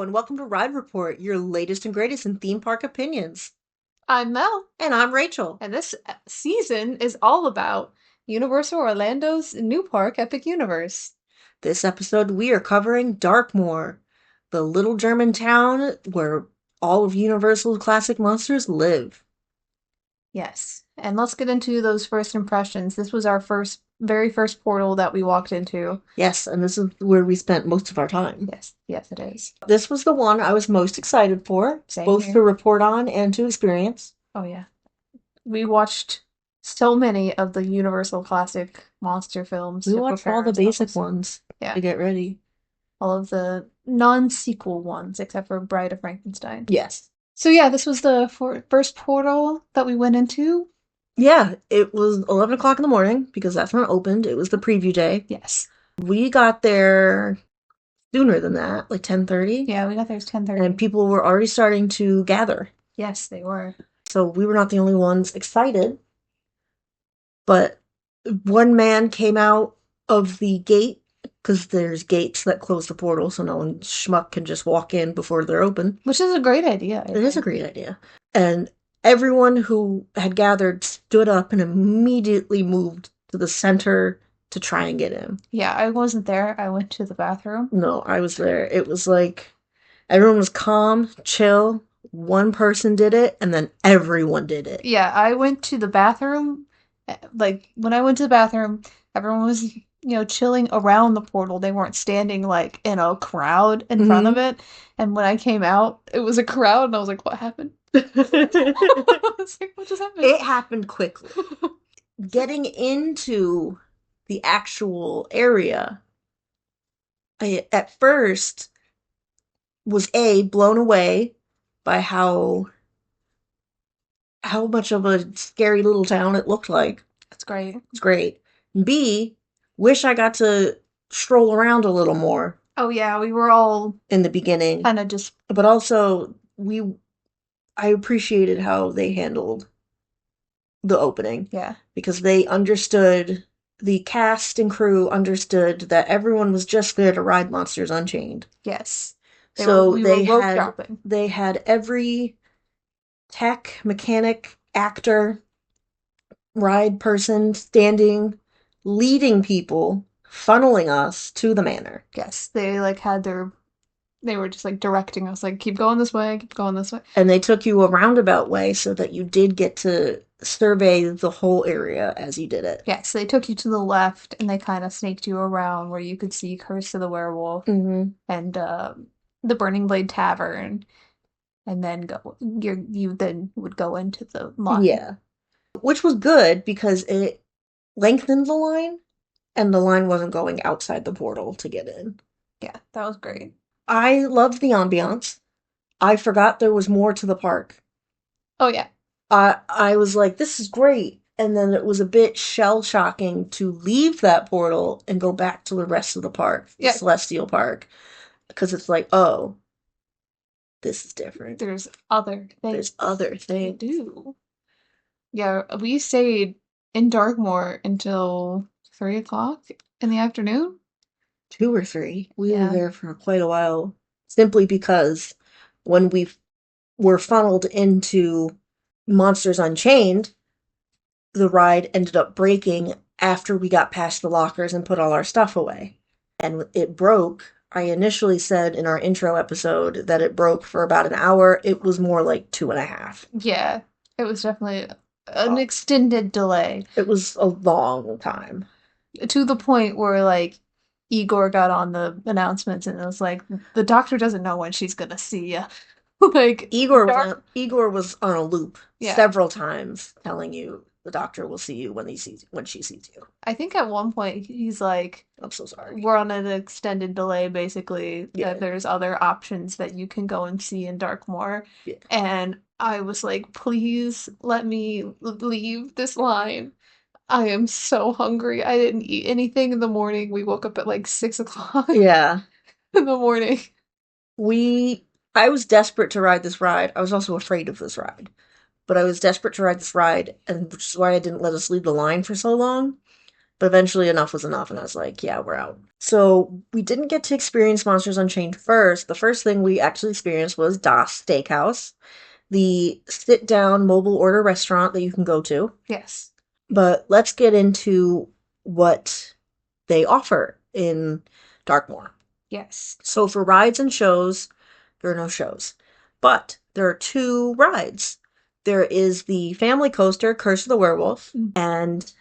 and welcome to Ride Report, your latest and greatest in theme park opinions. I'm Mel, And I'm Rachel. and this season is all about Universal Orlando's new park, Epic Universe. This episode, we are covering Darkmoor, the little German town where all of Universal's classic monsters live. Yes, and let's get into those first impressions. This was our very first portal that we walked into. Yes, and this is where we spent most of our time. Yes, yes, it is. This was the one I was most excited for, Same both here. to report on and to experience. Oh, yeah. We watched so many of the Universal classic monster films We to watched prepare all the basic ourselves. ones Yeah, to get ready. all of the non-sequel ones, except for Bride of Frankenstein. Yes. So yeah, this was the first portal that we went into. Yeah, it was 11 o'clock in the morning because that's when it opened. It was the preview day. Yes. We got there sooner than that, like 10:30, Yeah, we got there at 10:30. and people were already starting to gather. Yes, they were. So we were not the only ones excited, but one man came out of the gate because there's gates that close the portal so no one schmuck can just walk in before they're open. Which is a great idea. It is a great idea. And everyone who had gathered stood up and immediately moved to the center to try and get in. Yeah, I wasn't there. I went to the bathroom. No, I was there. It was like everyone was calm, chill. One person did it, and then everyone did it. Yeah, I went to the bathroom. Like, when I went to the bathroom, everyone was, chilling around the portal. They weren't standing, like, in a crowd in front of it. And when I came out, it was a crowd, and I was like, what happened? I was like, what just happened? It happened quickly. Getting into the actual area, I at first was blown away by how much of a scary little town it looked like. That's great. It's great. B, wish I got to stroll around a little more Oh, yeah, we were all in the beginning. kind of just, But also I appreciated how they handled the opening yeah. because the cast and crew understood that everyone was just there to ride Monsters Unchained. Yes. So We were rope dropping. they had every tech, mechanic, actor, ride person standing, leading people, funneling us to the manor. Yes, they like had they were just like directing us, like keep going this way, keep going this way. And they took you a roundabout way so that you did get to survey the whole area as you did it. Yes, they took you to the left and they kind of snaked you around where you could see Curse of the Werewolf and the Burning Blade Tavern, and then you then would go into the line. Yeah. Which was good because it lengthened the line and the line wasn't going outside the portal to get in. Yeah, that was great. I loved the ambiance. I forgot there was more to the park. Oh yeah. I was like, this is great. And then it was a bit shell shocking to leave that portal and go back to the rest of the park, the Celestial Park. Because it's like, oh, this is different. There's other things. There's other things. To do. Yeah, we stayed in Darkmoor until 3 o'clock in the afternoon. 2 or 3. We were there for quite a while, simply because when we were funneled into Monsters Unchained, the ride ended up breaking after we got past the lockers and put all our stuff away. And it broke. I initially said in our intro episode that it broke for about an hour. It was more like 2.5. Yeah, it was definitely an extended delay. It was a long time. To the point where, like, Igor got on the announcements and it was like, the doctor doesn't know when she's gonna see you. Like, Igor was on a loop several times telling you the doctor will see you when she sees you. I think at one point he's like, I'm so sorry. We're on an extended delay, basically. Yeah. That there's other options that you can go and see in Darkmoor. Yeah. And I was like, please let me leave this line. I am so hungry. I didn't eat anything in the morning. We woke up at like 6 o'clock. Yeah. In the morning. I was desperate to ride this ride. I was also afraid of this ride. But I was desperate to ride this ride, and which is why I didn't let us leave the line for so long. But eventually enough was enough, and I was like, yeah, we're out. So we didn't get to experience Monsters Unchained first. The first thing we actually experienced was Das Steakhouse, the sit-down mobile order restaurant that you can go to. Yes. But let's get into what they offer in Darkmoor. Yes. So for rides and shows, there are no shows. But there are two rides. There is the family coaster, Curse of the Werewolf, and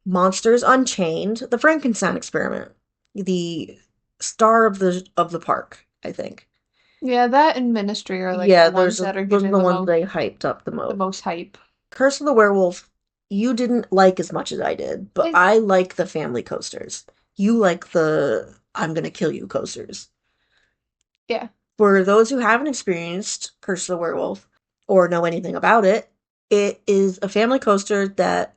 Monsters Unchained, the Frankenstein Experiment. The star of the park, I think. Yeah, that and Ministry are like Yeah, the ones that are those are getting the ones they hyped up the the most. most hype. Curse of the Werewolf, you didn't like as much as I did, but It, I like the family coasters. You like the I'm gonna kill you coasters. yeah. For those who haven't experienced Curse of the Werewolf or know anything about it, it is a family coaster that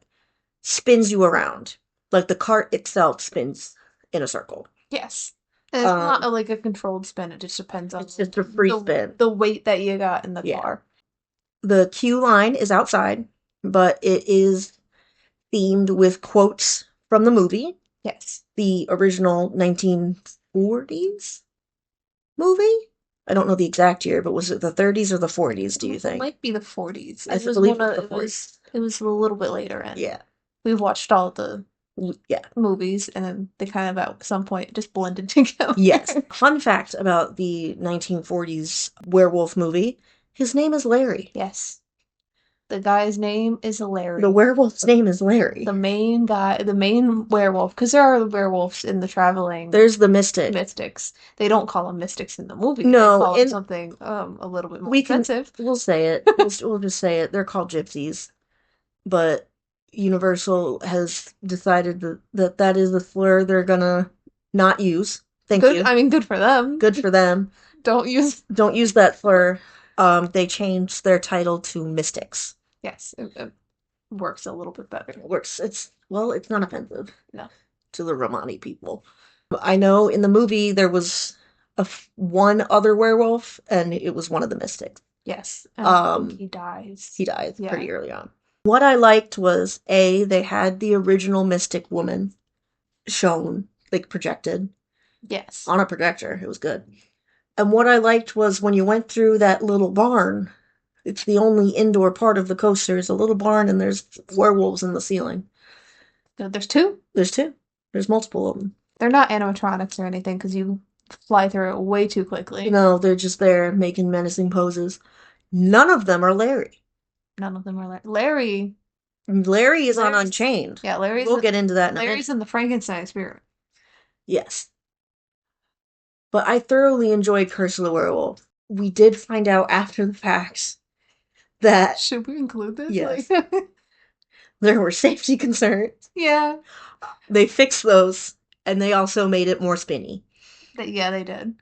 spins you around. Like the cart itself spins in a circle. Yes. And it's not Um, like a controlled spin, it just depends on it's just a free spin. the weight that you got in the Yeah. car. The queue line is outside, but it is themed with quotes from the movie. Yes. The original 1940s movie. I don't know the exact year, but was it the 30s or the 40s, do you It think? might be the 40s. I It was believe one it's of the 40s. it was a little bit later and Yeah. we've watched all the Yeah. movies and then they kind of at some point just blended together. Yes. Fun fact about the 1940s werewolf movie, his name is Larry. Yes. The guy's name is Larry. The werewolf's name is Larry. The main guy, the main werewolf, because there are werewolves in the traveling There's the mystic. mystics. They don't call them mystics in the movie. No, they call them something a little bit more offensive. We'll say it. We'll just say it. They're called gypsies. But Universal has decided that is the slur they're gonna not use. Thank Good. you. I mean, good for them. Good for them. Don't use. Don't use that slur. They changed their title to Mystics. Yes, it works a little bit better. It works. It's not offensive. No. To the Romani people. I know in the movie there was one other werewolf, and it was one of the Mystics. Yes, and I think he dies. He dies Yeah. pretty early on. What I liked was they had the original Mystic woman shown, like projected. Yes. On a projector. It was good. And what I liked was when you went through that little barn, it's the only indoor part of the coaster, is a little barn and there's werewolves in the ceiling. There's two? There's two. There's multiple of them. They're not animatronics or anything because you fly through it way too quickly. No, they're just there making menacing poses. None of them are Larry. None of them are Larry. Larry is on Unchained. Yeah, We'll get into that in a minute. Larry's in the Frankenstein Experiment. Yes. But I thoroughly enjoyed Curse of the Werewolf. We did find out after the fact that... Should we include this? Yes. There were safety concerns. Yeah. They fixed those, and they also made it more spinny. Yeah, they did.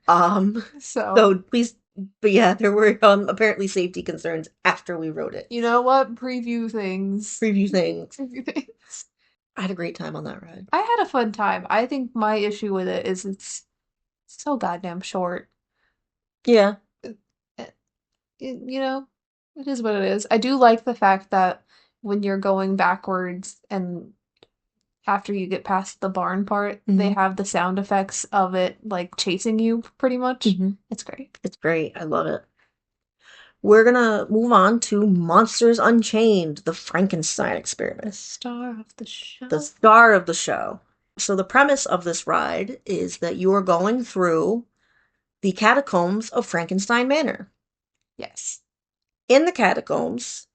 So please... But yeah, there were apparently safety concerns after we wrote it. You know what? Preview things. Preview things. I had a great time on that ride. I had a fun time. I think my issue with it is it's so goddamn short. Yeah. You know, it is what it is. I do like the fact that when you're going backwards and after you get past the barn part, they have the sound effects of it like chasing you pretty much. It's great. It's great. I love it. We're gonna move on to Monsters Unchained, the Frankenstein Experiment. The star of the show. The star of the show. So the premise of this ride is that you're going through the catacombs of Frankenstein Manor. Yes. In the catacombs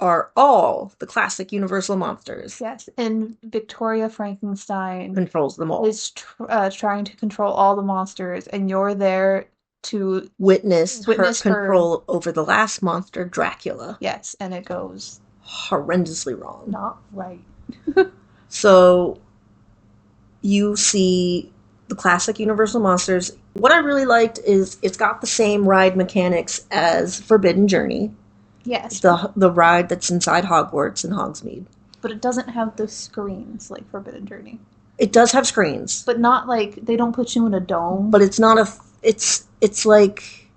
are all the classic Universal monsters. Yes, and Victoria Frankenstein controls them all. Is trying to control all the monsters, and you're there to witness her control over the last monster, Dracula. Yes, and it goes horrendously wrong. Not right. So you see the classic Universal monsters. What I really liked is it's got the same ride mechanics as Forbidden Journey. Yes. The ride that's inside Hogwarts in Hogsmeade. But it doesn't have the screens like Forbidden Journey. It does have screens. But not like, they don't put you in a dome. But it's not it's like...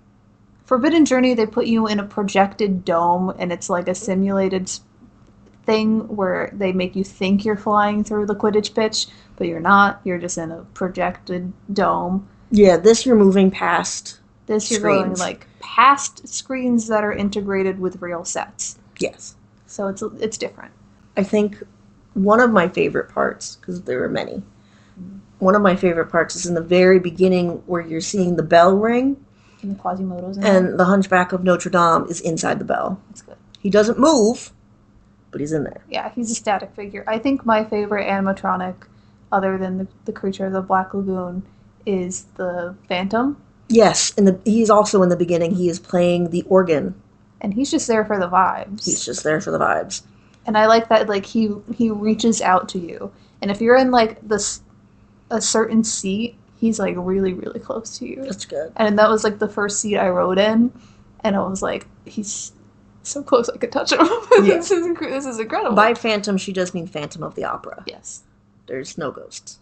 Forbidden Journey, they put you in a projected dome, and it's like a simulated thing where they make you think you're flying through the Quidditch pitch, but you're not. You're just in a projected dome. Yeah, this you're moving past This you're screens. going like past screens that are integrated with real sets. Yes. So it's different. I think one of my favorite parts, because there are many, one of my favorite parts is in the very beginning where you're seeing the bell ring. And the Quasimodo's in And there. the Hunchback of Notre Dame is inside the bell. That's good. He doesn't move, but he's in there. Yeah, he's a static figure. I think my favorite animatronic, other than the creature of the Black Lagoon, is the Phantom. Yes, and he's also in the beginning. He is playing the organ. And he's just there for the vibes. He's just there for the vibes. And I like that, like, he reaches out to you. And if you're in, like, a certain seat, he's, like, really, really close to you. That's good. And that was, like, the first seat I rode in. And I was like, he's so close I could touch him. Yeah. This is incredible. By Phantom, she does mean Phantom of the Opera. Yes. There's no ghosts.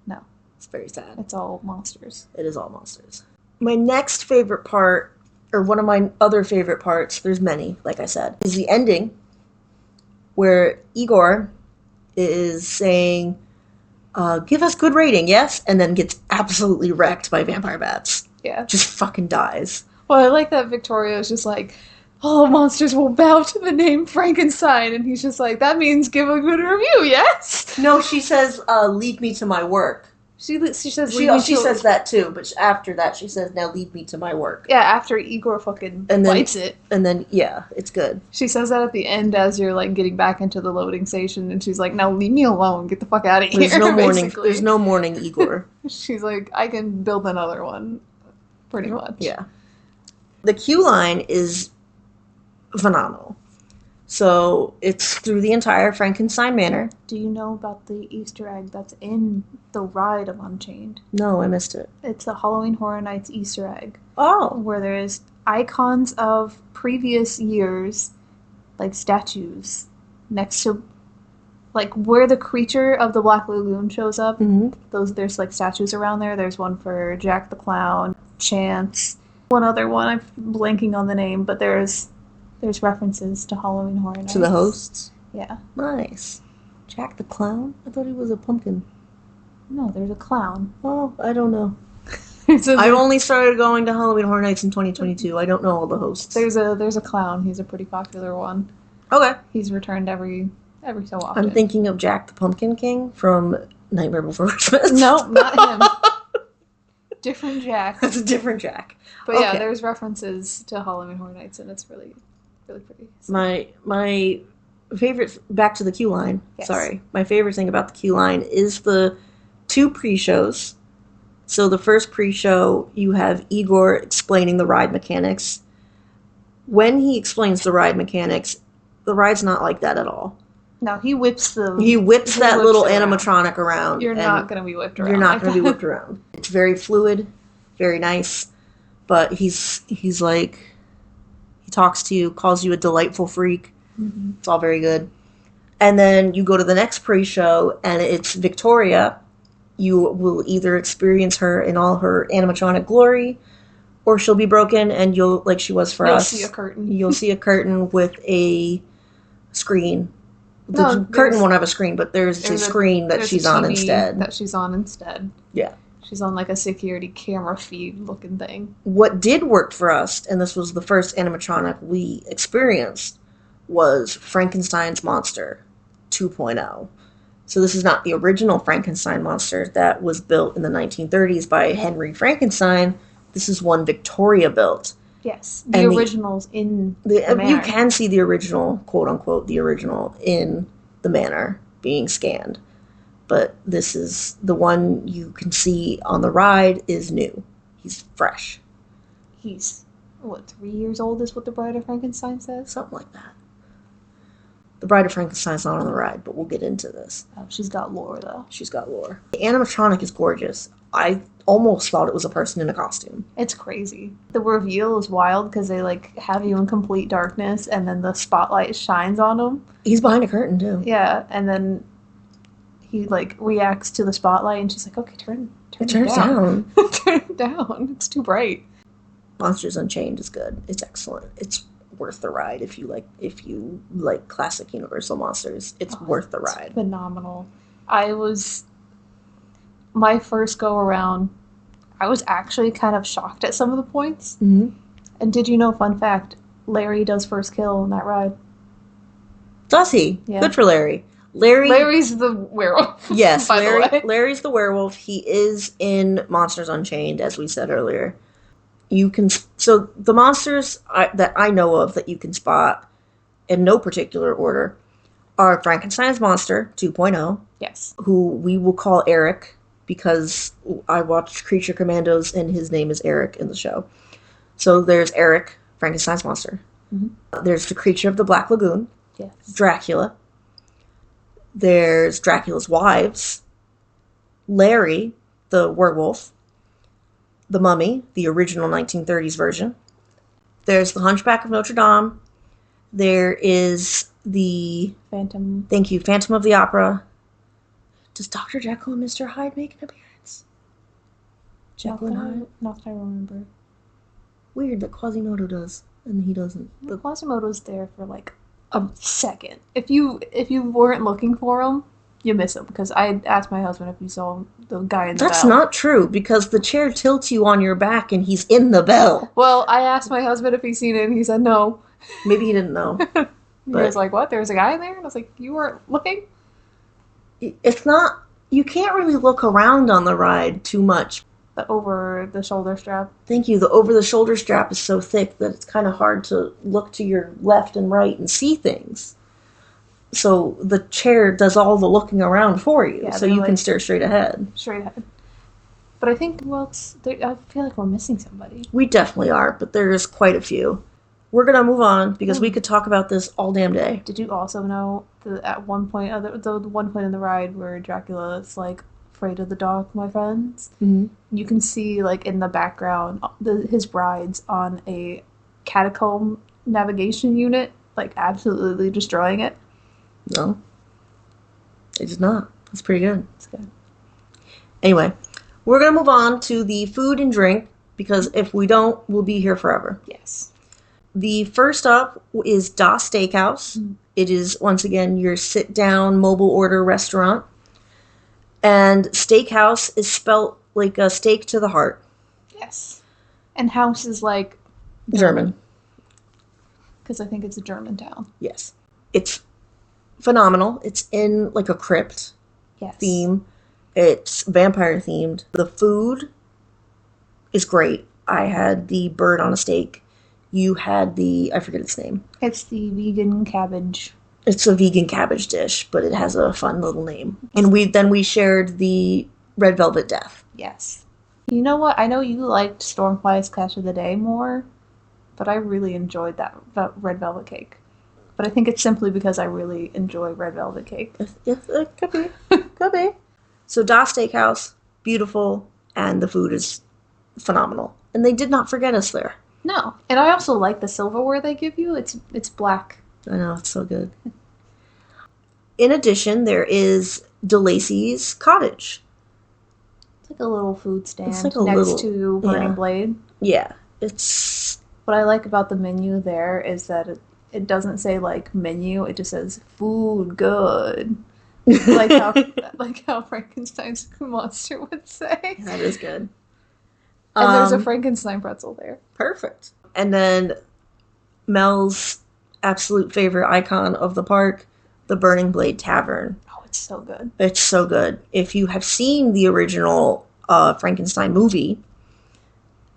No. It's very sad. It's all monsters. It is all monsters. My next favorite part, or one of my other favorite parts, there's many, like I said, is the ending where Igor is saying, give us good rating, yes? And then gets absolutely wrecked by vampire bats. Yeah. Just fucking dies. Well, I like that Victoria is just like, all monsters will bow to the name Frankenstein. And he's just like, that means give a good review, yes? No, she says, lead me to my work. She says, She says that too, but after that she says, now lead me to my work. Yeah, after Igor fucking bites it. And then, yeah, it's good. She says that at the end as you're, like, getting back into the loading station, and she's like, now leave me alone, get the fuck out of here, There's no morning, Igor. She's like, I can build another one, pretty much. Yeah. The queue line is phenomenal. So it's through the entire Frankenstein Manor. Do you know about the Easter egg that's in the ride of Unchained? No, I missed it. It's a Halloween Horror Nights Easter egg. Oh. Where there's icons of previous years, like statues, next to, like, where the creature of the Black Lagoon shows up. Mm-hmm. There's, like, statues around there. There's one for Jack the Clown, Chance, one other one, I'm blanking on the name, but there's references to Halloween Horror Nights. To the hosts? Yeah. Nice. Jack the Clown? I thought he was a pumpkin. No, there's a clown. Oh, I don't know. I've only started going to Halloween Horror Nights in 2022. I don't know all the hosts. There's a clown. He's a pretty popular one. Okay. He's returned every so often. I'm thinking of Jack the Pumpkin King from Nightmare Before Christmas. No, not him. Different Jack. That's a different Jack. But okay. Yeah, there's references to Halloween Horror Nights, and it's really, really pretty. So. My favorite, back to the queue line. Yes. Sorry. My favorite thing about the queue line is the 2 pre-shows. So the first pre-show, you have Igor explaining the ride mechanics. When he explains the ride mechanics, the ride's not like that at all. No, he whips that little animatronic around. You're not going to be whipped around. You're not going to be whipped around. It's very fluid, very nice, but he's like, he talks to you, calls you a delightful freak. Mm-hmm. It's all very good. And then you go to the next pre-show, and it's Victoria. You will either experience her in all her animatronic glory, or she'll be broken, and you'll, like she was for us. You'll see a curtain. You'll see a curtain with a screen. The curtain won't have a screen, but there's a screen that she's on instead. That she's on instead. Yeah. She's on like a security camera feed looking thing. What did work for us, and this was the first animatronic we experienced, was Frankenstein's Monster 2.0. So this is not the original Frankenstein monster that was built in the 1930s by Henry Frankenstein. This is one Victoria built. Yes, the original's in the manor. You can see the original, quote-unquote, the original in the manor being scanned. But this is the one you can see on the ride is new. He's fresh. He's, 3 years old is what the Bride of Frankenstein says? Something like that. The Bride of Frankenstein's not on the ride, but we'll get into this. Oh, she's got lore, though. She's got lore. The animatronic is gorgeous. I almost thought it was a person in a costume. It's crazy. The reveal is wild because they, like, have you in complete darkness, and then the spotlight shines on him. He's behind a curtain, too. Yeah, and then he, like, reacts to the spotlight, and she's like, okay, turn it down. Turn it down. It's too bright. Monsters Unchained is good. It's excellent. It's worth the ride if you like classic Universal monsters. It's worth the ride. Phenomenal. My first go around, I was actually kind of shocked at some of the points. Mm-hmm. And did you know, fun fact, Larry does first kill on that ride. Does he? Yeah. Good for Larry. Larry's the werewolf. Yes, by the way. Larry's the werewolf. He is in Monsters Unchained, as we said earlier. So the monsters that I know of that you can spot in no particular order are Frankenstein's monster 2.0. Yes. Who we will call Eric because I watched Creature Commandos and his name is Eric in the show. So there's Eric, Frankenstein's monster. Mm-hmm. There's the Creature of the Black Lagoon. Yes. Dracula. There's Dracula's wives. Larry, the werewolf. The Mummy, the original 1930s version. There's the Hunchback of Notre Dame. There is the... Phantom. Thank you, Phantom of the Opera. Does Dr. Jekyll and Mr. Hyde make an appearance? Jekyll and Hyde? Not that I remember. Weird that Quasimodo does, and he doesn't. Well, Quasimodo's there for like a second. If you weren't looking for him, you miss him. Because I asked my husband if he saw the guy in the That's bell. not true, because the chair tilts you on your back and he's in the bell. Well, I asked my husband if he's seen it, and he said no. Maybe he didn't know. He was like, what? There's a guy in there? And I was like, you weren't looking? It's not... You can't really look around on the ride too much. The over-the-shoulder strap. Thank you. The over-the-shoulder strap is so thick that it's kind of hard to look to your left and right and see things. So the chair does all the looking around for you, so you can stare straight ahead. Straight ahead. But I think, I feel like we're missing somebody. We definitely are, but there's quite a few. We're going to move on, because we could talk about this all damn day. Did you also know that at one point, the one point in the ride where Dracula is like, afraid of the dark, my friends? Mm-hmm. You can see, like, in the background, his brides on a catacomb navigation unit, like, absolutely destroying it. No. It did not. It's pretty good. It's good. Anyway, we're going to move on to the food and drink, because if we don't, we'll be here forever. Yes. The first up is Das Steakhouse. Mm-hmm. It is, once again, your sit-down mobile order restaurant. And steakhouse is spelt like a steak to the heart. Yes. And house is like... German. Because I think it's a German town. Yes. It's phenomenal. It's in like a crypt theme. It's vampire themed. The food is great. I had the bird on a steak. You had I forget its name. It's the vegan cabbage. It's a vegan cabbage dish, but it has a fun little name. And we shared the red velvet death. Yes. You know what? I know you liked Stormfly's Catch of the Day more, but I really enjoyed that red velvet cake. But I think it's simply because I really enjoy red velvet cake. Yes, it could be. Could be. So Das Steakhouse, beautiful, and the food is phenomenal. And they did not forget us there. No. And I also like the silverware they give you. It's black. I know, it's so good. In addition, there is DeLacy's Cottage. It's like a little food stand next to Burning Blade. Yeah. It's... What I like about the menu there is that it doesn't say, like, menu. It just says, food good. like how Frankenstein's monster would say. That is good. And there's a Frankenstein pretzel there. Perfect. And then Mel's absolute favorite icon of the park, the Burning Blade Tavern. Oh, it's so good. It's so good. If you have seen the original Frankenstein movie,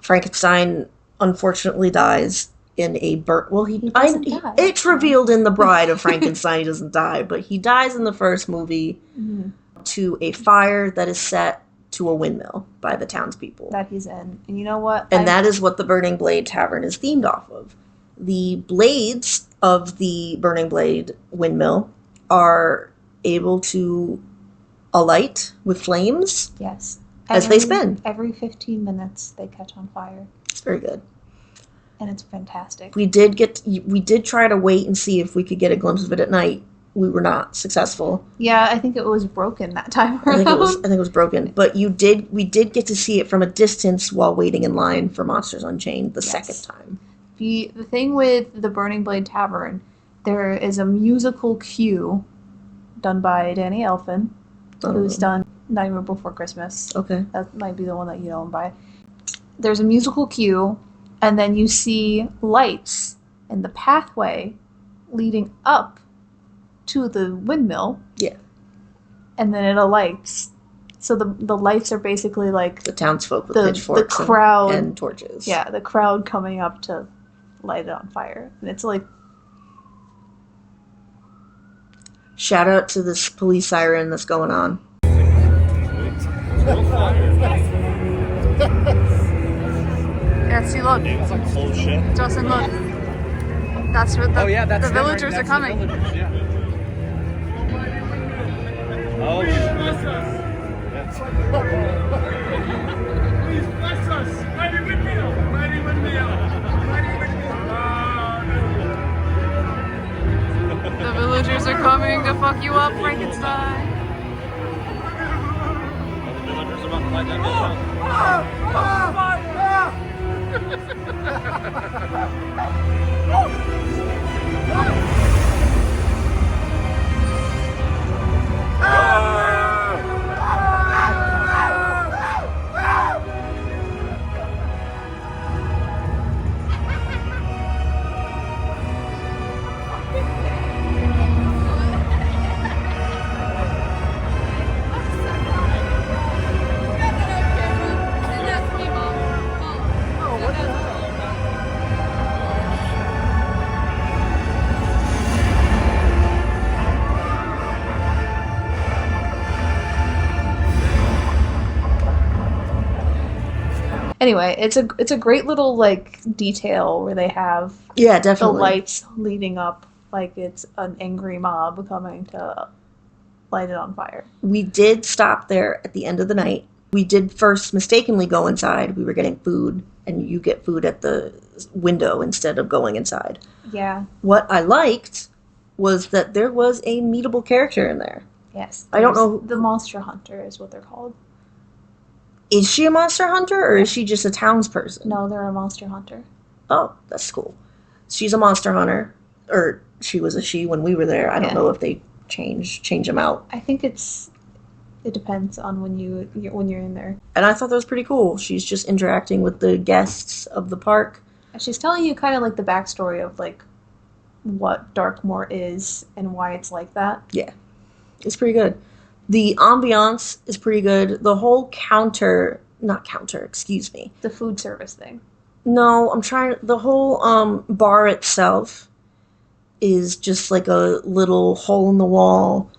Frankenstein unfortunately dies in a it's revealed in The Bride of Frankenstein he doesn't die, but he dies in the first movie to a fire that is set to a windmill by the townspeople. That he's in. And you know what? And that is what the Burning Blade Tavern is themed off of. The blades of the Burning Blade windmill are able to alight with flames. Yes. As they spin. Every 15 minutes they catch on fire. It's very good. And it's fantastic. We did try to wait and see if we could get a glimpse of it at night. We were not successful. Yeah, I think it was broken that time around. I think it was broken. But we did get to see it from a distance while waiting in line for Monsters Unchained the second time. The thing with the Burning Blade Tavern, there is a musical cue done by Danny Elfman, who's done Nightmare Before Christmas. Okay. That might be the one that you know him by. There's a musical cue, and then you see lights in the pathway leading up to the windmill. Yeah. And then it alights. So the lights are basically like the townsfolk with pitchforks the crowd, and torches. Yeah, the crowd coming up to light it on fire. And it's like... Shout out to this police siren that's going on. Yeah, see, look. It's like full shit. Justin, look. That's what the villagers are coming. Villagers, yeah. Oh, please bless us. Mighty windmill. Mighty windmill. Mighty windmill. The villagers are coming to fuck you up, Frankenstein. the villagers are about to light that bitch Anyway, it's a great little like detail where they have definitely the lights leading up like it's an angry mob coming to light it on fire. We did stop there at the end of the night. We did first mistakenly go inside. We were getting food, and you get food at the window instead of going inside. Yeah. What I liked was that there was a meetable character in there. Yes. I don't know. The Monster Hunter is what they're called. Is she a monster hunter, or is she just a townsperson? No, they're a monster hunter. Oh, that's cool. She's a monster hunter, or she was a she when we were there. I don't know if they change them out. I think it depends on when you're in there. And I thought that was pretty cool. She's just interacting with the guests of the park. And she's telling you kind of like the backstory of like what Darkmoor is and why it's like that. Yeah, it's pretty good. The ambiance is pretty good. The whole The food service thing. No, the whole bar itself is just like a little hole-in-the-wall,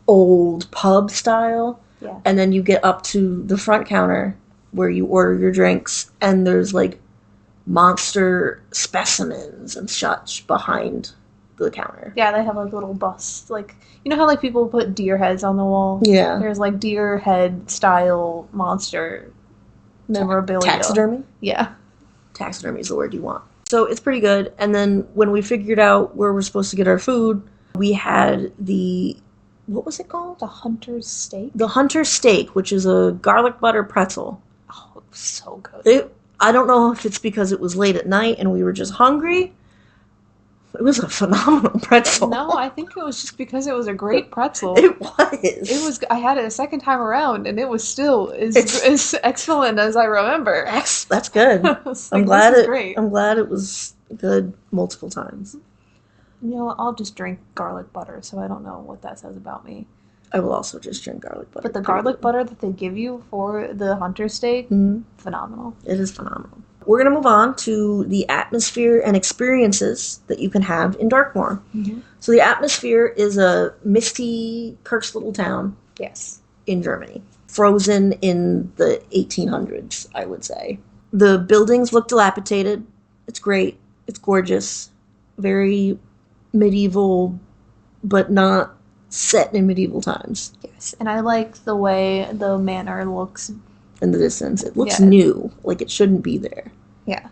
old pub style. Yeah. And then you get up to the front counter where you order your drinks, and there's like monster specimens and such behind the counter. Yeah, they have like little busts. Like, you know how like people put deer heads on the wall? Yeah. There's like deer head style monster memorabilia. Taxidermy? Yeah. Taxidermy is the word you want. So it's pretty good. And then when we figured out where we're supposed to get our food, we had what was it called? The Hunter's Steak? The Hunter's Steak, which is a garlic butter pretzel. Oh, it was so good. I don't know if it's because it was late at night and we were just hungry. It was a phenomenal pretzel. No, I think it was just because it was a great pretzel. It was. I had it a second time around, and it was still as excellent as I remember. That's good. I'm glad it was good multiple times. You know, I'll just drink garlic butter, so I don't know what that says about me. I will also just drink garlic butter. But the garlic butter that they give you for the hunter steak, phenomenal. It is phenomenal. We're going to move on to the atmosphere and experiences that you can have in Darkmoor. Mm-hmm. So the atmosphere is a misty, cursed little town. Yes. In Germany. Frozen in the 1800s, I would say. The buildings look dilapidated. It's great. It's gorgeous. Very medieval, but not set in medieval times. Yes, and I like the way the manor looks in the distance. It looks new, like it shouldn't be there. Yeah.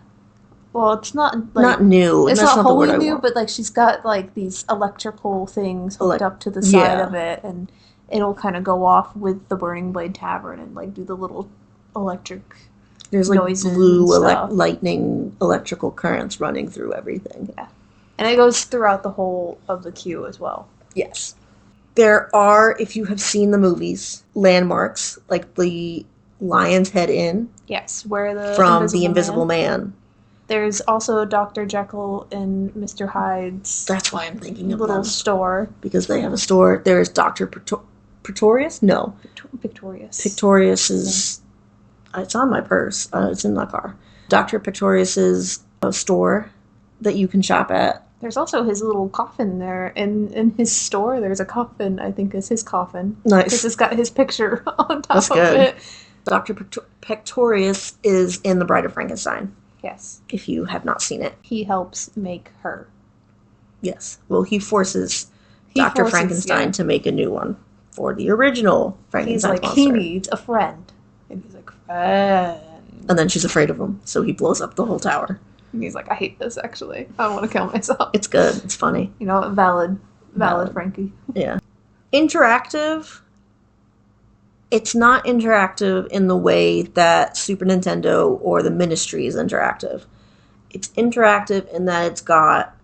Well, it's not like, not new. It's not wholly new, but like she's got like these electrical things hooked up to the side of it, and it'll kind of go off with the Burning Blade Tavern and like do the little electric There's like noises blue and stuff. lightning electrical currents running through everything. Yeah. And it goes throughout the whole of the queue as well. Yes. There are, if you have seen the movies, landmarks, like the Lion's Head Inn. Yes, where the Invisible Man. There's also Dr. Jekyll and Mr. Hyde's. That's why I'm thinking of little them. store. Because they have a store. There's Dr. Pretorius? No. Pictorius. Pictorius is... It's on my purse. It's in my car. Dr. Pictorius's store that you can shop at. There's also his little coffin there. In his store, there's a coffin, I think is his coffin. Nice. Because it's got his picture on top That's of good. it. Dr. Pictorius is in The Bride of Frankenstein. Yes. If you have not seen it. He helps make her. Yes. Well, he forces Dr. Frankenstein to make a new one for the original Frankenstein monster. He's like, he needs a friend. And he's like, friend. And then she's afraid of him, so he blows up the whole tower. And he's like, I hate this, actually. I want to kill myself. It's good. It's funny. You know, valid, Frankie. Yeah. Interactive. It's not interactive in the way that Super Nintendo or the Ministry is interactive. It's interactive in that it's got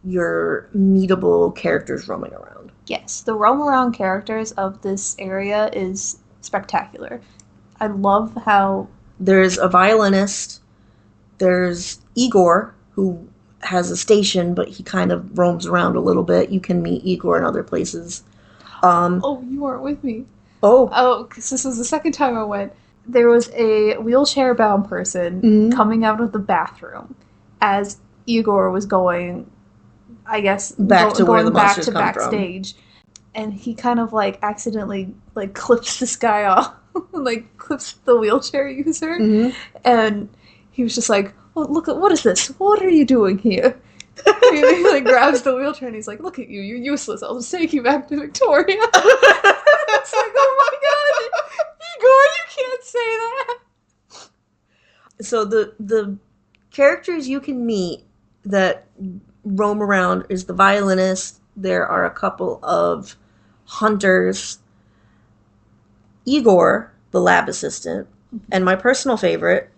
your meetable characters roaming around. Yes, the roam around characters of this area is spectacular. I love how... There's a violinist. There's Igor, who has a station, but he kind of roams around a little bit. You can meet Igor in other places. Oh, you weren't with me. Oh, because this was the second time I went. There was a wheelchair-bound person coming out of the bathroom as Igor was going, I guess, going back to backstage. And he kind of, like, accidentally, like, clips this guy off. Like, clips the wheelchair user. Mm-hmm. And he was just like, oh, look, what is this? What are you doing here? He like grabs the wheelchair and he's like, look at you, you're useless. I'll just take you back to Victoria. It's like, oh my god, Igor, you can't say that. So the characters you can meet that roam around is the violinist. There are a couple of hunters. Igor, the lab assistant, and my personal favorite,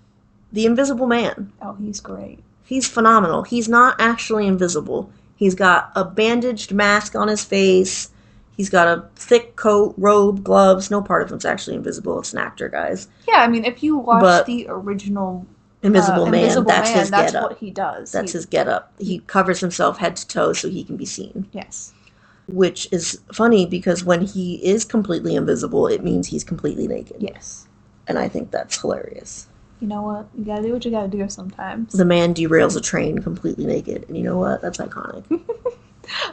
the Invisible Man. Oh, he's great. He's phenomenal. He's not actually invisible. He's got a bandaged mask on his face. He's got a thick coat, robe, gloves. No part of him's actually invisible. It's an actor, guys. Yeah, I mean, if you watch the original Invisible Man, that's his that's getup. what he does. That's his getup. He covers himself head to toe so he can be seen. Yes. Which is funny because when he is completely invisible, it means he's completely naked. Yes. And I think that's hilarious. You know what? You gotta do what you gotta do sometimes. The man derails a train completely naked. And you know what? That's iconic.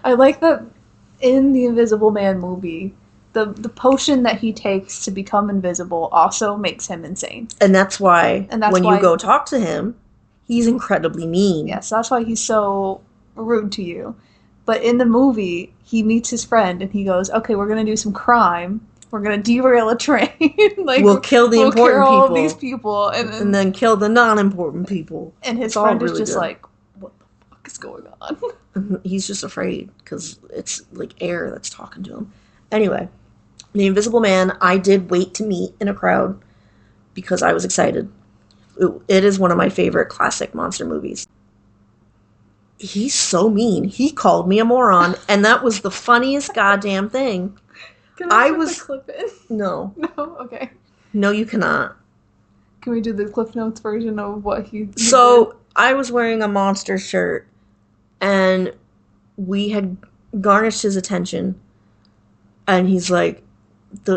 I like that in the Invisible Man movie, the potion that he takes to become invisible also makes him insane. And that's why when you go talk to him, he's incredibly mean. Yes, that's why he's so rude to you. But in the movie, he meets his friend and he goes, okay, we're gonna do some crime. We're gonna derail a train. Like we'll kill the important all people. These people, and then kill the non-important people. And his friend is just like, "What the fuck is going on?" He's just afraid because it's like air that's talking to him. Anyway, the Invisible Man, I did wait to meet in a crowd because I was excited. It is one of my favorite classic monster movies. He's so mean. He called me a moron, and that was the funniest goddamn thing. Can I put the clip in? No. No? Okay. No, you cannot. Can we do the Cliff Notes version of what he did? I was wearing a monster shirt, and we had garnished his attention, and he's like,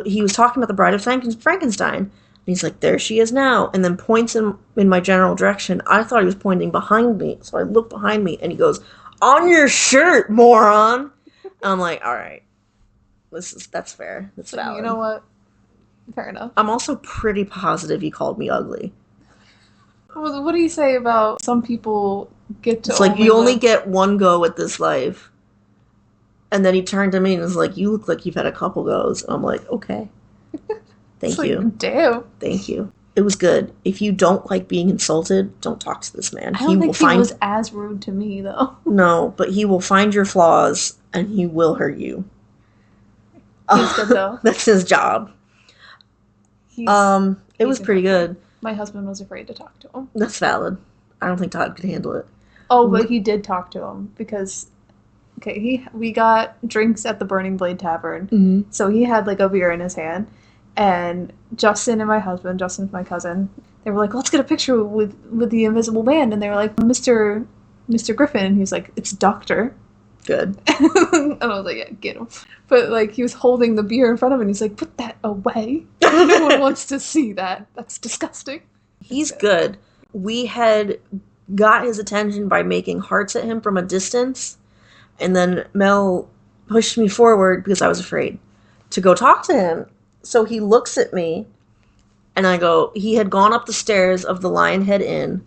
he was talking about the Bride of Frankenstein, and he's like, there she is now, and then points in my general direction. I thought he was pointing behind me, so I looked behind me, and he goes, on your shirt, moron! And I'm like, all right. That's fair. That's valid. You know what? Fair enough. I'm also pretty positive he called me ugly. What do you say about some people get to... It's like, you only get one go at this life. And then he turned to me and was like, you look like you've had a couple goes. And I'm like, okay. Thank you. Like, damn. Thank you. It was good. If you don't like being insulted, don't talk to this man. I don't think he was as rude to me, though. No, but he will find your flaws and he will hurt you. He's good, though. That's his job. It was pretty good. My husband was afraid to talk to him. That's valid. I don't think Todd could handle it. Oh, but he did talk to him because we got drinks at the Burning Blade Tavern. Mm-hmm. So he had like a beer in his hand, and Justin and my husband, Justin's my cousin, they were like, "Let's get a picture with the Invisible Man," and they were like, Mr. Griffin," and he was like, "It's Doctor." Good. And I was like, "Yeah, get him." But like he was holding the beer in front of him, and he's like, "Put that away. No one wants to see that. That's disgusting." He's good. We had got his attention by making hearts at him from a distance, and then Mel pushed me forward because I was afraid to go talk to him. So he looks at me, and I go, he had gone up the stairs of the Lionhead Inn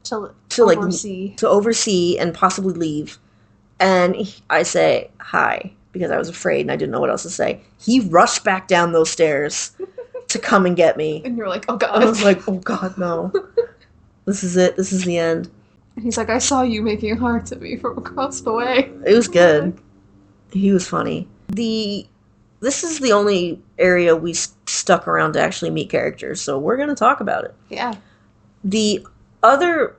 To to oversee and possibly leave. And I say, hi, because I was afraid and I didn't know what else to say. He rushed back down those stairs to come and get me. And you're like, "Oh God." I was like, oh God, no. This is it. This is the end. And he's like, "I saw you making hearts at me from across the way." It was good. He was funny. This is the only area we stuck around to actually meet characters, so we're going to talk about it. Yeah. The other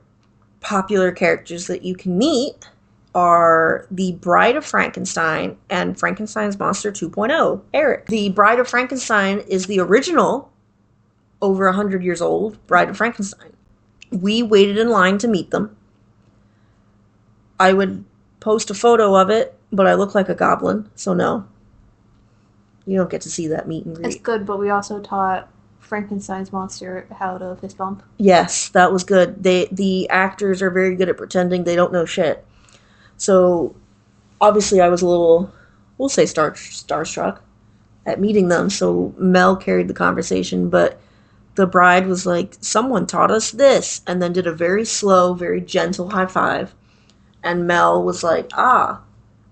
popular characters that you can meet are the Bride of Frankenstein and Frankenstein's Monster 2.0, Eric. The Bride of Frankenstein is the original, over 100 years old, Bride of Frankenstein. We waited in line to meet them. I would post a photo of it, but I look like a goblin, so no. You don't get to see that meet and greet. It's good, but we also taught Frankenstein's monster how to fist bump. Yes, that was good. The actors are very good at pretending they don't know shit. So, obviously I was a little, we'll say starstruck at meeting them, so Mel carried the conversation, but the bride was like, someone taught us this, and then did a very slow, very gentle high five, and Mel was like,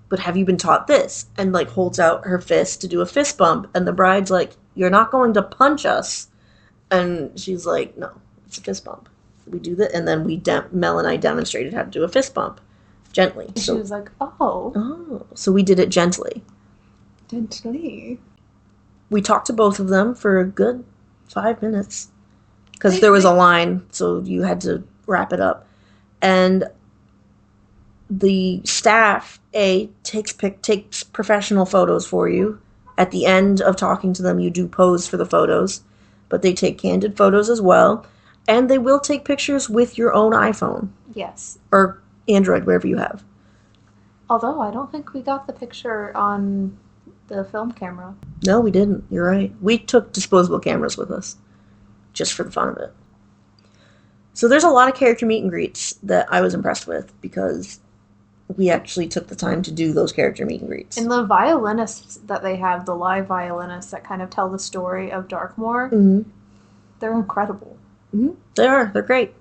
but have you been taught this? And like holds out her fist to do a fist bump, and the bride's like, you're not going to punch us. And she's like, no, it's a fist bump. We do that, and then Mel and I demonstrated how to do a fist bump. Gently. And she was like, oh. So we did it gently. Gently. We talked to both of them for a good 5 minutes. Because there was a line, so you had to wrap it up. And the staff, takes professional photos for you. At the end of talking to them, you do pose for the photos. But they take candid photos as well. And they will take pictures with your own iPhone. Yes. Or Android, wherever you have. Although I don't think we got the picture on the film camera. No, we didn't. You're right. We took disposable cameras with us. Just for the fun of it. So there's a lot of character meet and greets that I was impressed with because we actually took the time to do those character meet and greets. And the violinists that they have, the live violinists that kind of tell the story of Darkmoor, they're incredible. Mm-hmm. They are. They're great.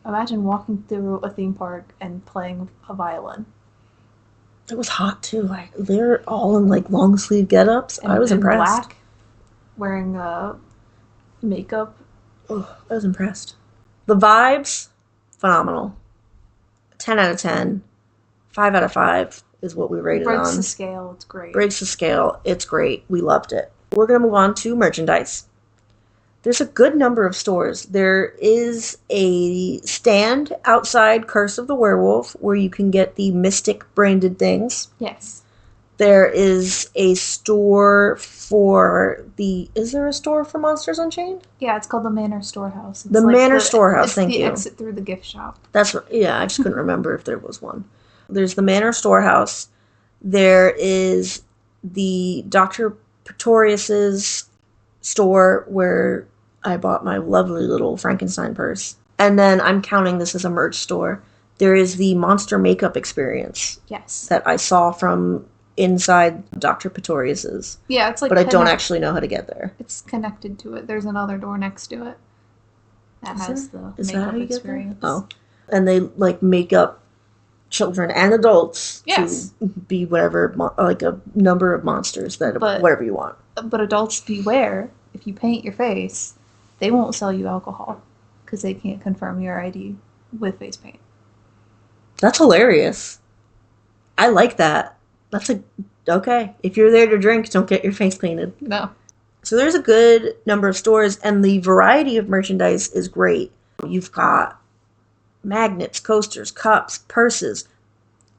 Imagine walking through a theme park and playing a violin. It was hot too. Like they're all in like long sleeve get-ups. I was impressed. Black, wearing makeup. Oh, I was impressed. The vibes, phenomenal. 10 out of 10. 5 out of 5 is what we rated on. Breaks the scale. It's great. Breaks the scale. It's great. We loved it. We're going to move on to merchandise. There's a good number of stores. There is a stand outside Curse of the Werewolf where you can get the Mystic branded things. Yes. There is a store for is there a store for Monsters Unchained? Yeah, it's called the Manor Storehouse. It's the Manor Storehouse, thank you. It's the exit through the gift shop. That's right. Yeah, I just couldn't remember if there was one. There's the Manor Storehouse. There is the Dr. Pretorius's store where I bought my lovely little Frankenstein purse. And then I'm counting this as a merch store. There is the Monster Makeup Experience. Yes. That I saw from inside Dr. Pretorius's. Yeah, it's like... But I don't actually know how to get there. It's connected to it. There's another door next to it that has the makeup experience. Oh. And they, like, make up children and adults to be whatever, like a number of monsters that whatever you want. But adults beware, if you paint your face, they won't sell you alcohol because they can't confirm your ID with face paint. That's hilarious. I like that. That's okay. If you're there to drink, don't get your face painted. No. So there's a good number of stores, and the variety of merchandise is great. You've got magnets, coasters, cups, purses,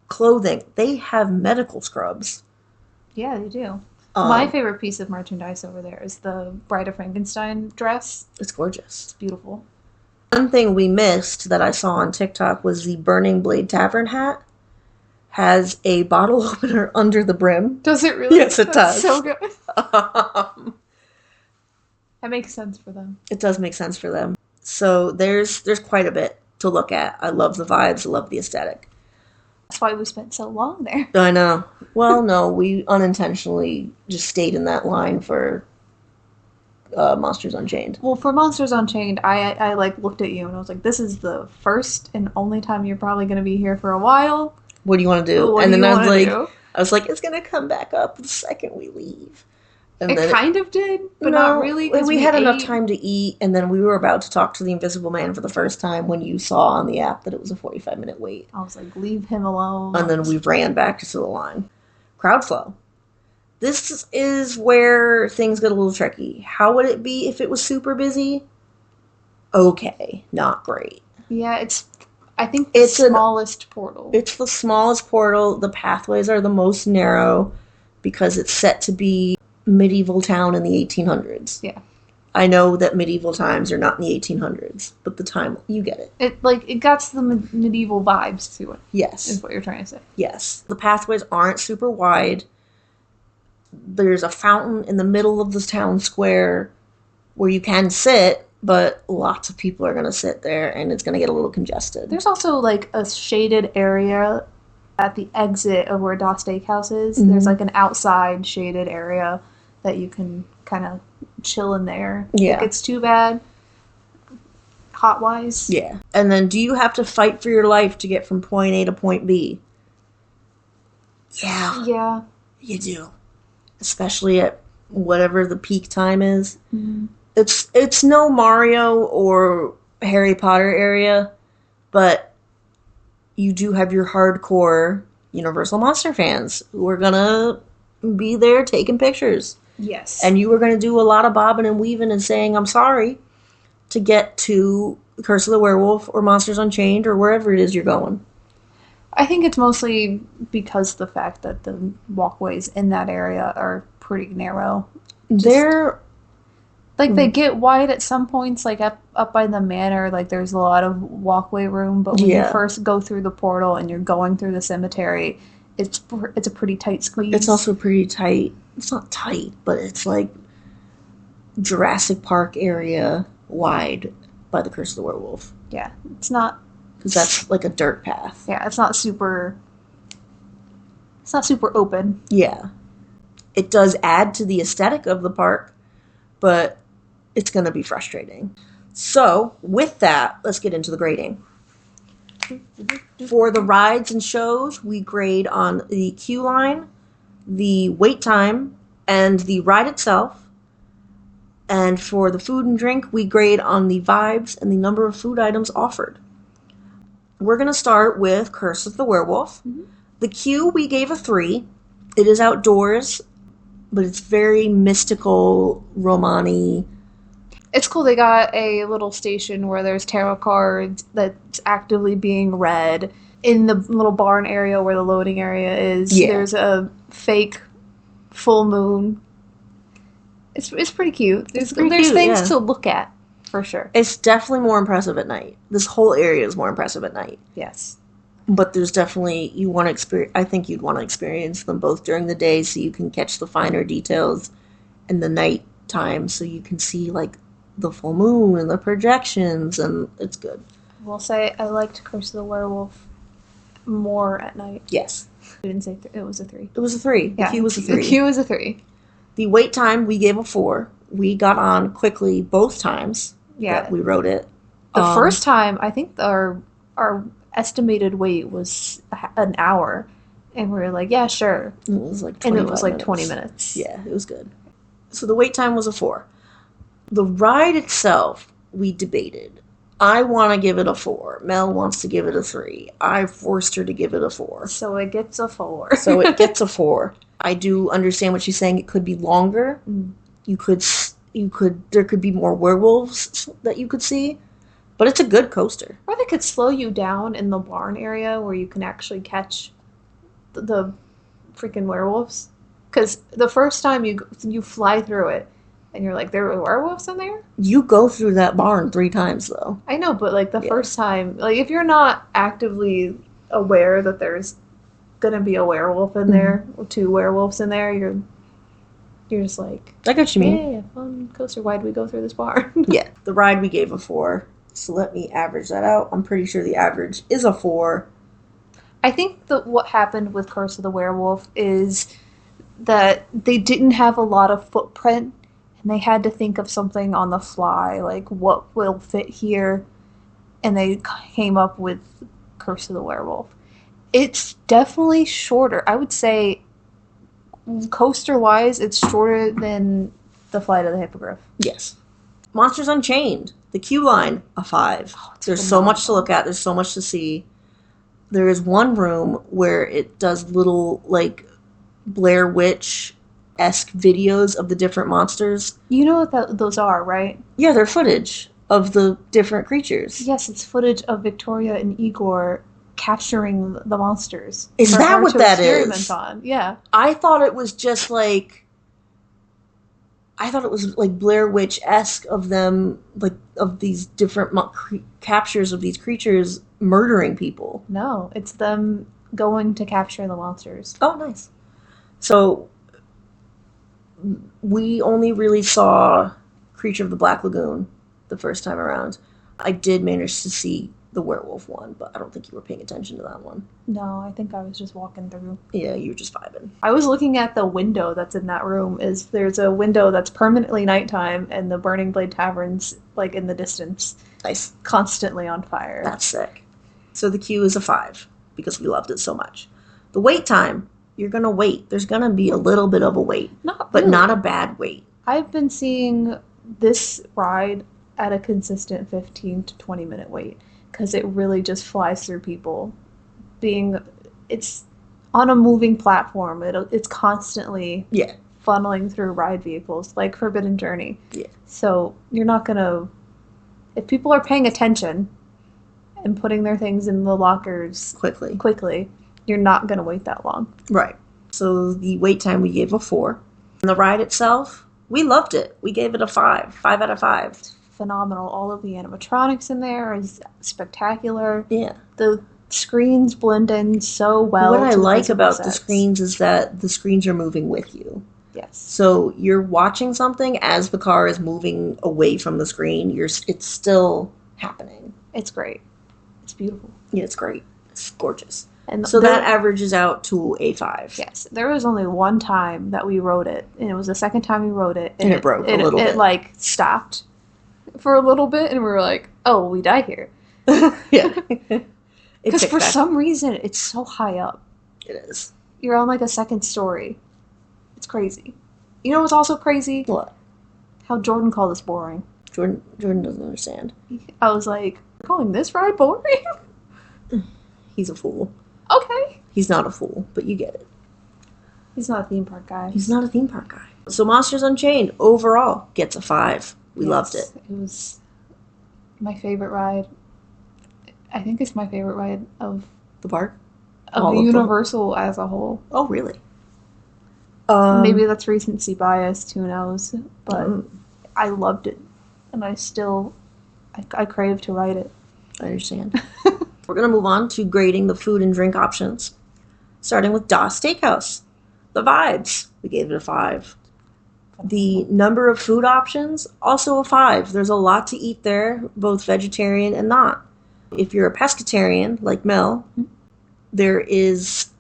clothing. They have medical scrubs. Yeah, they do. My favorite piece of merchandise over there is the Bride of Frankenstein dress. It's gorgeous. It's beautiful. One thing we missed that I saw on TikTok was the Burning Blade Tavern hat has a bottle opener under the brim. Does it really? Yes, it does. So good. That makes sense for them. It does make sense for them. So there's quite a bit to look at. I love the vibes. I love the aesthetic. That's why we spent so long there. I know. Well, no, we unintentionally just stayed in that line for Monsters Unchained. Well, for Monsters Unchained, I like looked at you and I was like, this is the first and only time you're probably going to be here for a while. What do you want to do? What and do then you I was wanna like, do? it's gonna come back up the second we leave. And It then kind of did, but no, not really. 'Cause we had enough ate. time to eat, and then we were about to talk to the Invisible Man for the first time when you saw on the app that it was a 45-minute wait. I was like, leave him alone. And then we ran back to the line. Crowd flow. This is where things get a little tricky. How would it be if it was super busy? Okay, not great. Yeah, I think the smallest portal. It's the smallest portal. The pathways are the most narrow because it's set to be medieval town in the 1800s. Yeah. I know that medieval times are not in the 1800s, but the time, you get it. It got the medieval vibes to it. Yes. Is what you're trying to say. Yes. The pathways aren't super wide. There's a fountain in the middle of the town square where you can sit, but lots of people are going to sit there and it's going to get a little congested. There's also like a shaded area at the exit of where Das Steakhouse is. Mm-hmm. There's like an outside shaded area that you can kind of chill in there. Yeah. If it's too bad, hot wise. Yeah. And then do you have to fight for your life to get from point A to point B? Yeah. Yeah. You do. Especially at whatever the peak time is. Mm-hmm. It's no Mario or Harry Potter area, but you do have your hardcore Universal Monster fans who are gonna be there taking pictures. Yes. And you are gonna do a lot of bobbing and weaving and saying I'm sorry to get to Curse of the Werewolf or Monsters Unchained or wherever it is you're going. I think it's mostly because of the fact that the walkways in that area are pretty narrow. They're like they get wide at some points, like up by the manor, like there's a lot of walkway room, but when you first go through the portal and you're going through the cemetery, it's a pretty tight squeeze. It's also pretty tight. It's not tight, but it's like Jurassic Park area wide by the Curse of the Werewolf. Yeah, it's not, because that's like a dirt path. Yeah, it's not super open. Yeah. It does add to the aesthetic of the park, but it's going to be frustrating. So, with that, let's get into the grading. For the rides and shows, we grade on the queue line, the wait time, and the ride itself. And for the food and drink, we grade on the vibes and the number of food items offered. We're going to start with Curse of the Werewolf. Mm-hmm. The queue, we gave a 3. It is outdoors, but it's very mystical, Romani. It's cool. They got a little station where there's tarot cards that's actively being read. In the little barn area where the loading area is, there's a fake full moon. It's pretty cute. There's things to look at, for sure. It's definitely more impressive at night. This whole area is more impressive at night. Yes. But there's definitely, I think you'd want to experience them both during the day so you can catch the finer details, and the night time so you can see like the full moon and the projections, and it's good. We'll say I liked Curse of the Werewolf more at night. Yes. We didn't say it was a 3. It was a 3. Yeah, the queue was a 3. The queue was a 3. The wait time, we gave a 4. We got on quickly both times. Yeah. That we rode it. The first time, I think our estimated wait was an hour. And we were like, yeah, sure. It was like 20 minutes. Yeah, it was good. So the wait time was a 4. The ride itself, we debated. I want to give it a 4. Mel wants to give it a 3. I forced her to give it a 4. So it gets a 4. So it gets a 4. I do understand what she's saying. It could be longer. there could be more werewolves that you could see, but it's a good coaster. Or they could slow you down in the barn area where you can actually catch the freaking werewolves. Because the first time you fly through it, and you're like, there were werewolves in there? You go through that barn 3 times, though. I know, but like the first time, like if you're not actively aware that there's gonna be a werewolf in there, or 2 werewolves in there, you're just like, I get what you mean. Yeah, fun coaster. Why do we go through this barn? Yeah, the ride we gave a 4. So let me average that out. I'm pretty sure the average is a 4. I think that what happened with Curse of the Werewolf is that they didn't have a lot of footprint and they had to think of something on the fly, like what will fit here, and they came up with Curse of the Werewolf. It's definitely shorter. I would say coaster-wise, it's shorter than the Flight of the Hippogriff. Yes. Monsters Unchained, the queue line, a 5. There's so much to look at. There's so much to see. There is one room where it does little, like, Blair Witch-esque videos of the different monsters. You know what those are, right? Yeah, they're footage of the different creatures. Yes, it's footage of Victoria and Igor capturing the monsters. Is that what that is? On. Yeah. I thought it was just like... I thought it was like Blair Witch-esque of them, like, of these different captures of these creatures murdering people. No, it's them going to capture the monsters. Oh, nice. So, we only really saw Creature of the Black Lagoon the first time around. I did manage to see the werewolf one, but I don't think you were paying attention to that one. No, I think I was just walking through. Yeah, you were just vibing. I was looking at the window that's in that room. There's a window that's permanently nighttime, and the Burning Blade Tavern's like in the distance. Nice. Constantly on fire. That's sick. So the queue is a 5 because we loved it so much. The wait time, you're gonna wait. There's gonna be a little bit of a wait, but not a bad wait. I've been seeing this ride at a consistent 15 to 20 minute wait. Because it really just flies through people. It's on a moving platform. It's constantly funneling through ride vehicles, like Forbidden Journey. Yeah. So you're not gonna, if people are paying attention and putting their things in the lockers quickly, you're not gonna wait that long. Right. So the wait time we gave a 4. And the ride itself, we loved it. We gave it a 5. 5 out of 5. Phenomenal. All of the animatronics in there is spectacular. Yeah. The screens blend in so well. What I like about the screens is that the screens are moving with you. Yes. So you're watching something as the car is moving away from the screen. It's still happening. It's great. It's beautiful. Yeah, it's great. It's gorgeous. And so that averages out to a 5. Yes. There was only one time that we rode it, and it was the second time we rode it. And it broke a little bit. It like stopped for a little bit, and we were like, oh, we die here. Yeah. Because for some reason, it's so high up. It is. You're on like a second story. It's crazy. You know what's also crazy? What? How Jordan called us boring. Jordan doesn't understand. I was like, calling this ride boring? He's a fool. Okay. He's not a fool, but you get it. He's not a theme park guy. He's not a theme park guy. So Monsters Unchained, overall, gets a 5. We loved it. It was my favorite ride. I think it's my favorite ride of the park? Of Universal as a whole. Oh, really? Maybe that's recency bias, who knows? But I loved it. And I crave to ride it. I understand. We're going to move on to grading the food and drink options. Starting with Das Steakhouse. The vibes. We gave it a 5. The number of food options, also a 5. There's a lot to eat there, both vegetarian and not. If you're a pescatarian, like Mel, there is,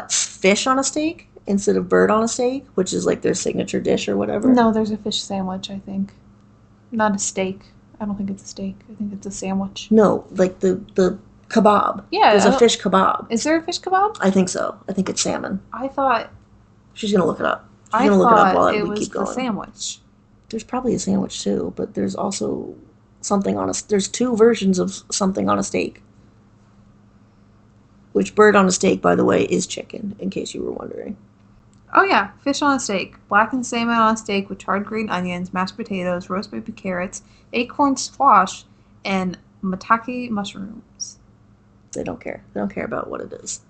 fish on a steak instead of bird on a steak, which is like their signature dish or whatever? No, there's a fish sandwich, I think. Not a steak. I don't think it's a steak. I think it's a sandwich. No, like the kebab. Yeah. There's a fish kebab. Is there a fish kebab? I think so. I think it's salmon. I thought... She's going to look it up. I thought it was the sandwich. There's probably a sandwich too, but there's also something on a... There's 2 versions of something on a steak. Which bird on a steak, by the way, is chicken, in case you were wondering. Oh yeah, fish on a steak. Blackened salmon on a steak with charred green onions, mashed potatoes, roast baby carrots, acorn squash, and maitake mushrooms. They don't care. They don't care about what it is.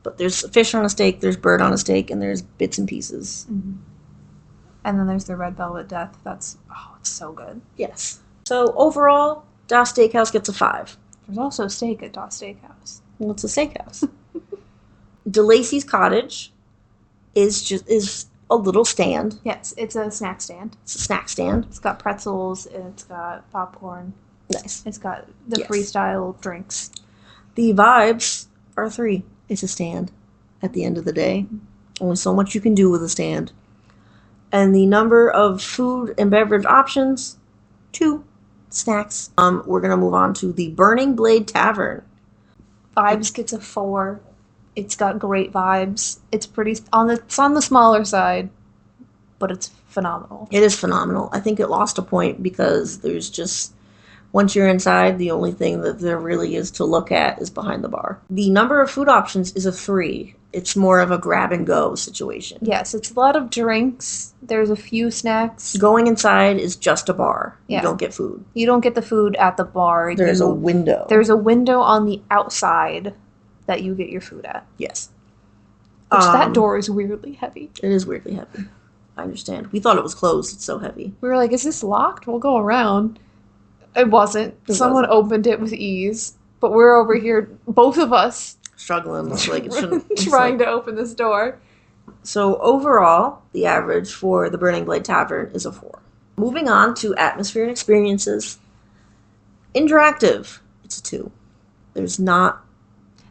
But there's fish on a steak, there's bird on a steak, and there's bits and pieces. Mm-hmm. And then there's the red velvet death. It's so good. Yes. So overall, Das Steakhouse gets a 5. There's also steak at Das Steakhouse. Well, it's a steakhouse. DeLacy's Cottage is a little stand. Yes, it's a snack stand. It's a snack stand. It's got pretzels and it's got popcorn. Nice. It's got the Yes. freestyle drinks. The vibes are 3. It's a stand at the end of the day. Only so much you can do with a stand. And the number of food and beverage options, 2 snacks. We're going to move on to the Burning Blade Tavern. Vibes gets a 4. It's got great vibes. It's on the smaller side, but it's phenomenal. It is phenomenal. I think it lost a point because there's just, once you're inside, the only thing that there really is to look at is behind the bar. The number of food options is a 3. It's more of a grab and go situation. Yes, it's a lot of drinks. There's a few snacks. Going inside is just a bar. Yeah. You don't get food. You don't get the food at the bar. There's a window. There's a window on the outside that you get your food at. Yes. Which that door is weirdly heavy. It is weirdly heavy. I understand. We thought it was closed. It's so heavy. We were like, is this locked? We'll go around. It wasn't. Someone opened it with ease. But we're over here, both of us, Struggling. Like it shouldn't. trying to open this door. So overall, the average for the Burning Blade Tavern is a 4. Moving on to atmosphere and experiences. Interactive. It's a 2. There's not.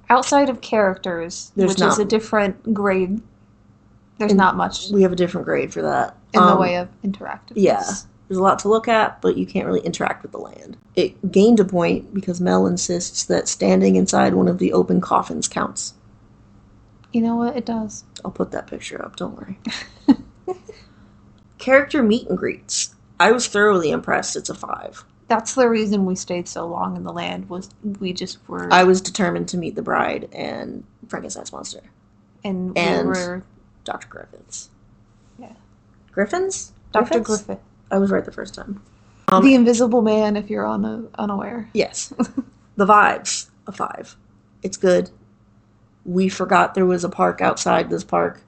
Outside of characters, which is a different grade, there's not much We have a different grade for that. in the way of interactiveness. Yeah. There's a lot to look at, but you can't really interact with the land. It gained a point because Mel insists that standing inside one of the open coffins counts. You know what? It does. I'll put that picture up, don't worry. Character meet and greets. I was thoroughly impressed. It's a 5. That's the reason we stayed so long in the land, was we just were... I was determined to meet the bride and Frankenstein's monster. And And we were... Dr. Griffiths. Yeah. Griffins? Dr. Griffiths? Griffith. I was right the first time. The Invisible Man, if you're unaware. Yes. The vibes, a 5. It's good. We forgot there was a park outside this park.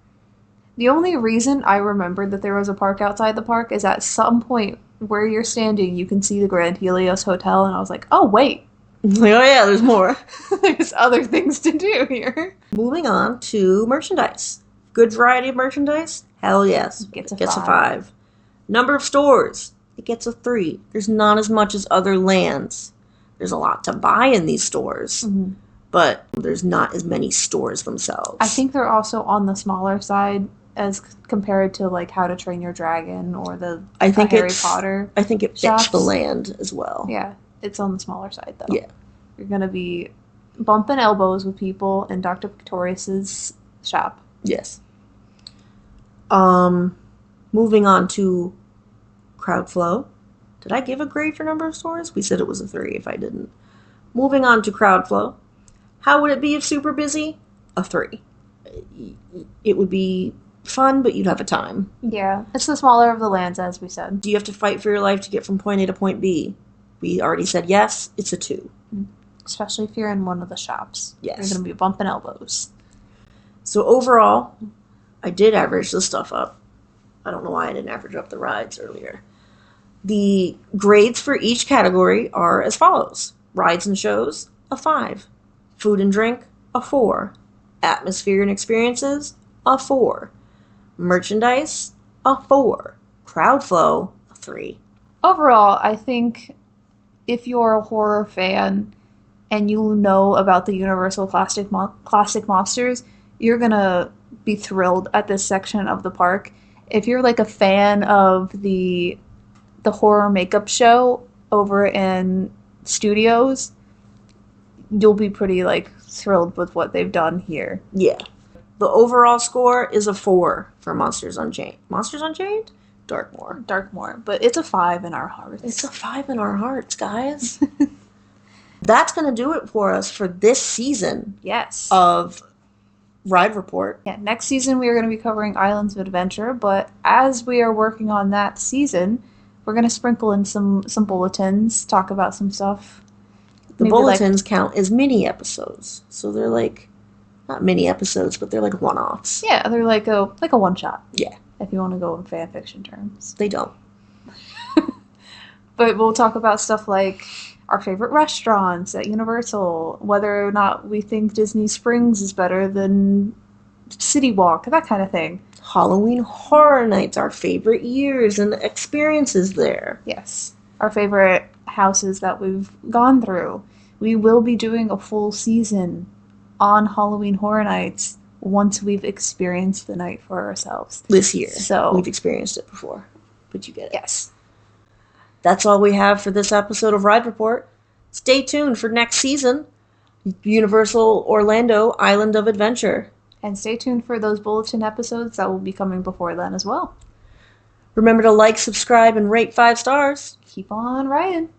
The only reason I remembered that there was a park outside the park is at some point where you're standing, you can see the Grand Helios Hotel, and I was like, oh, wait. Like, oh yeah, there's more. There's other things to do here. Moving on to merchandise. Good variety of merchandise? Hell yes. Gets a Gets 5. a 5. Number of stores? It gets a 3. There's not as much as other lands. There's a lot to buy in these stores, but there's not as many stores themselves. I think they're also on the smaller side as compared to like How to Train Your Dragon or Harry Potter. I think it fits shops. the land as well. Yeah, it's on the smaller side though. Yeah. You're gonna be bumping elbows with people in Dr. Pistorius's shop. Yes. Moving on to crowd flow. Did I give a grade for number of stores? We said it was a 3 if I didn't. Moving on to crowd flow. How would it be if super busy? A 3. It would be fun, but you'd have a time. Yeah, it's the smaller of the lands, as we said. Do you have to fight for your life to get from point A to point B? We already said yes. It's a 2. Especially if you're in one of the shops. Yes. You're going to be bumping elbows. So overall, I did average this stuff up. I don't know why I didn't average up the rides earlier. The grades for each category are as follows. Rides and shows, a 5. Food and drink, a 4. Atmosphere and experiences, a 4. Merchandise, a 4. Crowd flow, a 3. Overall, I think if you're a horror fan and you know about the Universal Classic Monsters, you're going to be thrilled at this section of the park. If you're like a fan of the horror makeup show over in Studios, you'll be pretty like thrilled with what they've done here. Yeah. The overall score is a 4 for Monsters Unchained. Monsters Unchained? Darkmoor, but it's a 5 in our hearts. It's a 5 in our hearts, guys. That's going to do it for us for this season Yes. of ride report. Yeah, next season we are going to be covering Islands of Adventure, but as we are working on that season, we're going to sprinkle in some bulletins, talk about some stuff. The Maybe bulletins count as mini episodes, so they're like not mini episodes, but they're like one-offs. Yeah, they're like a one shot. Yeah, if you want to go in fan fiction terms. they don't. But we'll talk about stuff like our favorite restaurants at Universal, whether or not we think Disney Springs is better than City Walk, that kind of thing. Halloween Horror Nights, our favorite years and experiences there. Yes. Our favorite houses that we've gone through. We will be doing a full season on Halloween Horror Nights once we've experienced the night for ourselves. This year. So we've experienced it before, but you get it. Yes. That's all we have for this episode of Ride Report. Stay tuned for next season, Universal Orlando Island of Adventure. And stay tuned for those bulletin episodes that will be coming before then as well. Remember to like, subscribe, and rate 5 stars. Keep on riding.